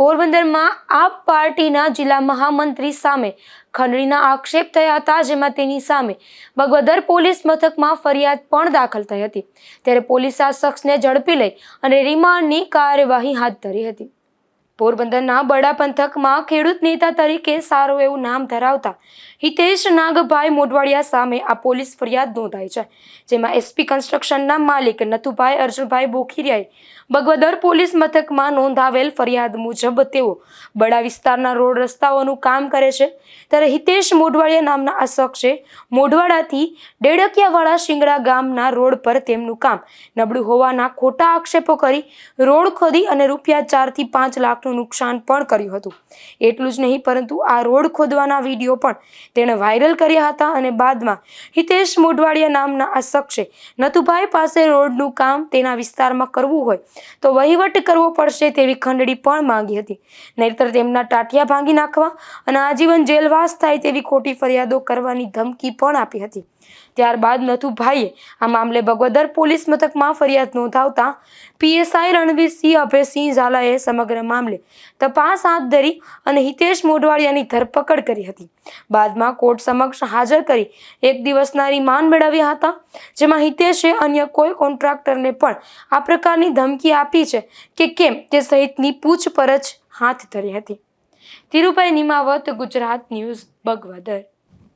પોરબંદરમાં આપ પાર્ટીના જિલ્લા મહામંત્રી સામે ખંડણીના આક્ષેપ થયા હતા, જેમાં તેની સામે બગવદર પોલીસ મથકમાં ફરિયાદ પણ દાખલ થઈ હતી। ત્યારે પોલીસે આ શખ્સને ઝડપી લઈ અને રિમાન્ડની કાર્યવાહી હાથ ધરી હતી। પોરબંદરના બડા પંથકમાં ખેડૂત નેતા તરીકે સારું એવું નામ ધરાવતા હિતેશ નાગભાઈ મોઢવાડિયા સામે આ પોલીસ ફરિયાદ નોંધાઈ છે, જેમાં એસપી કન્સ્ટ્રક્શનના માલિક નથુભાઈ અર્જુનભાઈ બોખીરિયાએ બગવદર પોલીસ મથકમાં નોંધાવેલ ફરિયાદ મુજબ તેઓ બડા વિસ્તારના રોડ રસ્તાઓનું કામ કરે છે। ત્યારે હિતેશ મોઢવાડિયા નામના આ શખ્સે મોઢવાડાથી ડેડકિયાવાળા શિંગડા ગામના રોડ પર તેમનું કામ નબળું હોવાના ખોટા આક્ષેપો કરી રોડ ખોદી અને રૂપિયા 4 થી 5 લાખનું નુકસાન પણ કર્યું હતું। એટલું જ નહીં, પરંતુ આ રોડ ખોદવાના વિડીયો પણ તેણે વાયરલ કર્યા હતા અને બાદમાં હિતેશ મોઢવાડિયા નામના આ શખ્સે નથુભાઈ પાસે રોડનું કામ તેના વિસ્તારમાં કરવું હોય તો વહીવટ કરવો પડશે તેવી ખંડણી પણ માંગી હતી, નહીંતર તેમના ટાટિયા ભાંગી નાખવા અને આજીવન જેલવાસ થાય તેવી ખોટી ફરિયાદો કરવાની ધમકી પણ આપી હતી। ત્યારબાદ નથુભાઈએ આ મામલે બગવદર પોલીસ મથકમાં ફરિયાદ નોંધાવતા પીએસઆઈ રણવીરસિંહ અભયસિંહ ઝાલાએ સમગ્ર મામલે તપાસ હાથ ધરી અને હિતેશ મોઢવાડિયાની ધરપકડ કરી હતી। બાદમાં કોર્ટ સમક્ષ હાજર કરી 1 દિવસના રિમાન્ડ મેળવ્યા હતા, જેમાં હિતેશે અન્ય કોઈ કોન્ટ્રાક્ટરને પણ આ પ્રકારની ધમકી આપી છે કે કેમ તે સહિતની પૂછપરછ હાથ ધરી હતી। ધીરુભાઈ નિમાવત, ગુજરાત ન્યૂઝ, બગવદર।